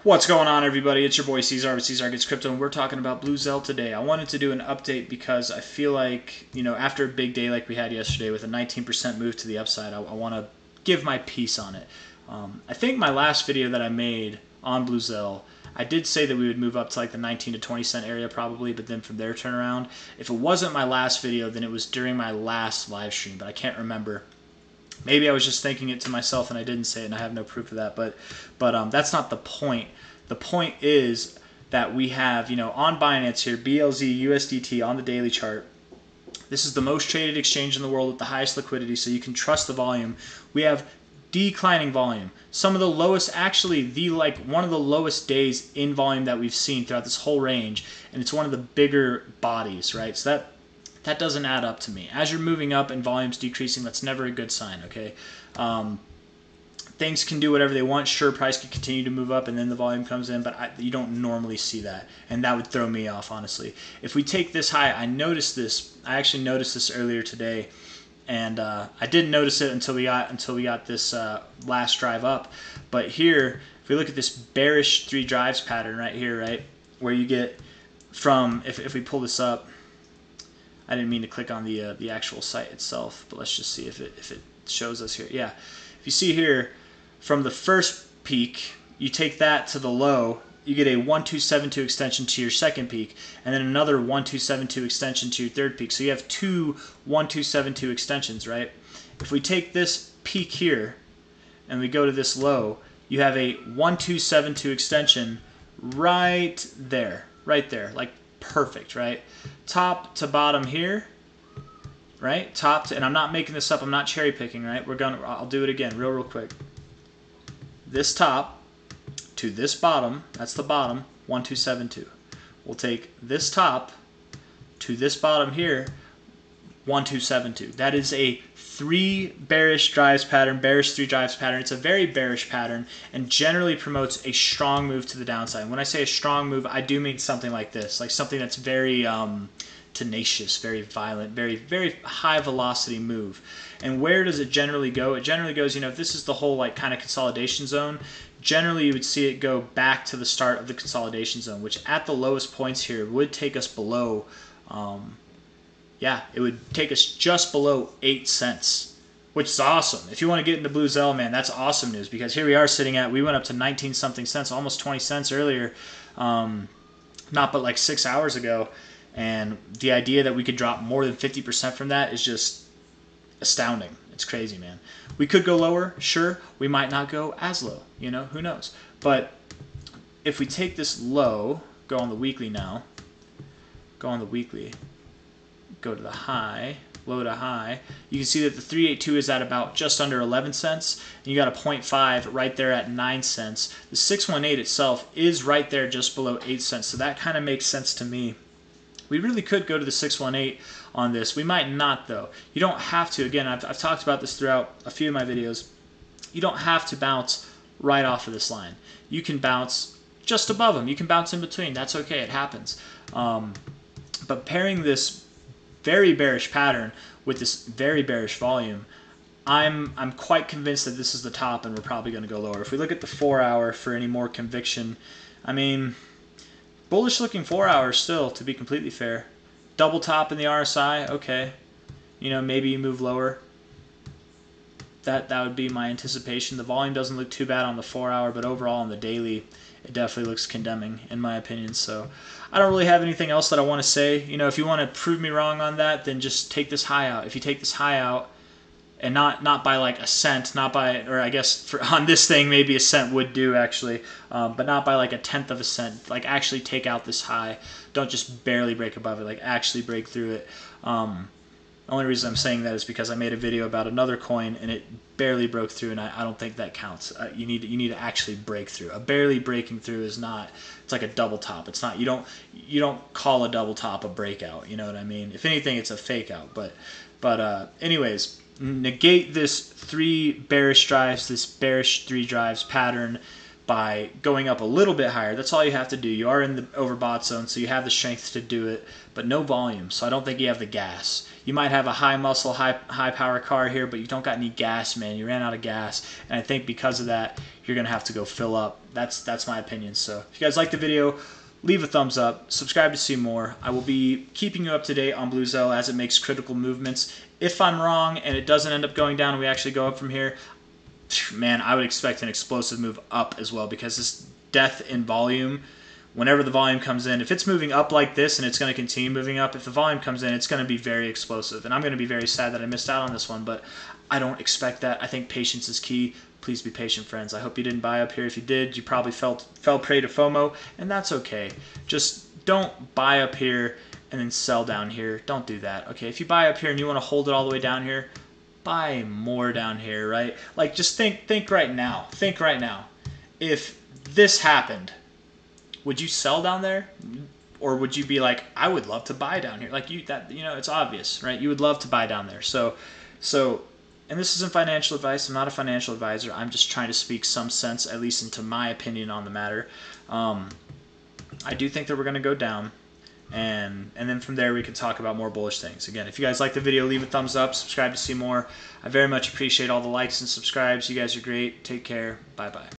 What's going on, everybody? It's your boy C-Zar with C-Zar Gets Crypto, and we're talking about Bluezelle today. I wanted to do an update because I feel like, after a big day like we had yesterday with a 19% move to the upside, I want to give my piece on it. I think my last video that I made on Bluezelle, I did say that we would move up to like the 19 to 20 cent area probably, but then from there turn around. If it wasn't my last video, then it was during my last live stream, but I can't remember. Maybe I was just thinking it to myself and I didn't say it, and I have no proof of that. But that's not the point. The point is that we have, on Binance here, BLZ USDT on the daily chart. This is the most traded exchange in the world with the highest liquidity, so you can trust the volume. We have declining volume. Some of the lowest, actually one of the lowest days in volume that we've seen throughout this whole range, and it's one of the bigger bodies, right? So that doesn't add up to me. As you're moving up and volume's decreasing, that's never a good sign, okay? Things can do whatever they want. Sure, price can continue to move up and then the volume comes in, but you don't normally see that, and that would throw me off, honestly. If we take this high, I actually noticed this earlier today, and I didn't notice it until we got this last drive up. But here, if we look at this bearish 3 drives pattern right here, right, where you get from, if we pull this up, I didn't mean to click on the actual site itself, but let's just see if it shows us here. Yeah, if you see here, from the first peak, you take that to the low, you get a 1272 extension to your second peak, and then another 1272 extension to your third peak. So you have two 1272 extensions, right? If we take this peak here and we go to this low, you have a 1272 extension right there, like perfect, right? Top to bottom here, right? And I'm not making this up, I'm not cherry picking, right? I'll do it again real quick. This top to this bottom, that's the bottom, 1272. We'll take this top to this bottom here, 1272. That is a 3 bearish drives pattern, bearish 3 drives pattern. It's a very bearish pattern and generally promotes a strong move to the downside. When I say a strong move, I do mean something like this, like something that's very tenacious, very violent, very, very high velocity move. And where does it generally go? It generally goes, if this is the whole like kind of consolidation zone, generally you would see it go back to the start of the consolidation zone, which at the lowest points here would take us below, it would take us just below 8 cents, which is awesome. If you want to get into Bluezelle, man, that's awesome news, because here we are we went up to 19 something cents, almost 20 cents earlier, not but like 6 hours ago. And the idea that we could drop more than 50% from that is just astounding. It's crazy, man. We could go lower, sure. We might not go as low, who knows. But if we take this low, go on the weekly now, go on the weekly, go to the high, low to high, you can see that the 382 is at about just under 11 cents, and you got a 0.5 right there at 9 cents. The 618 itself is right there just below 8 cents, so that kind of makes sense to me. We really could go to the 618 on this. We might not, though. You don't have to. Again, I've talked about this throughout a few of my videos. You don't have to bounce right off of this line. You can bounce just above them. You can bounce in between. That's okay. It happens. But pairing this very bearish pattern with this very bearish volume, I'm quite convinced that this is the top, and we're probably going to go lower. If we look at the 4 hour for any more conviction, I mean, bullish looking 4 hours still, to be completely fair. Double top in the RSI, okay. Maybe you move lower. That would be my anticipation. The volume doesn't look too bad on the 4 hour, but overall on the daily, it definitely looks condemning, in my opinion. So I don't really have anything else that I want to say. If you want to prove me wrong on that, then just take this high out. If you take this high out, and not by like a cent, or I guess on this thing maybe a cent would do actually, but not by like a tenth of a cent. Like actually take out this high. Don't just barely break above it. Like actually break through it. The only reason I'm saying that is because I made a video about another coin and it barely broke through, and I don't think that counts. You need to actually break through. A barely breaking through is not. It's like a double top. It's not. You don't call a double top a breakout. You know what I mean? If anything, it's a fake out. But anyways. Negate this 3 bearish drives, this bearish 3 drives pattern, by going up a little bit higher. That's all you have to do. You are in the overbought zone, so you have the strength to do it, but no volume. So I don't think you have the gas. You might have a high muscle, high power car here, but you don't got any gas, man. You ran out of gas, and I think because of that, you're gonna have to go fill up. That's my opinion. So if you guys like the video, leave a thumbs up, subscribe to see more. I will be keeping you up to date on Bluezelle as it makes critical movements. If I'm wrong and it doesn't end up going down and we actually go up from here, man, I would expect an explosive move up as well, because this death in volume, whenever the volume comes in, if it's moving up like this and it's going to continue moving up, if the volume comes in, it's going to be very explosive. And I'm going to be very sad that I missed out on this one, but I don't expect that. I think patience is key. Please be patient, friends. I hope you didn't buy up here. If you did, you probably fell prey to FOMO, and that's okay. Just don't buy up here and then sell down here. Don't do that, okay? If you buy up here and you want to hold it all the way down here, buy more down here, right? Like, just think right now. Think right now. If this happened, would you sell down there? Or would you be like, I would love to buy down here? Like, it's obvious, right? You would love to buy down there. So and this isn't financial advice. I'm not a financial advisor. I'm just trying to speak some sense, at least into my opinion on the matter. I do think that we're going to go down, and then from there we can talk about more bullish things. Again, if you guys like the video, leave a thumbs up, subscribe to see more. I very much appreciate all the likes and subscribes. You guys are great. Take care. Bye-bye.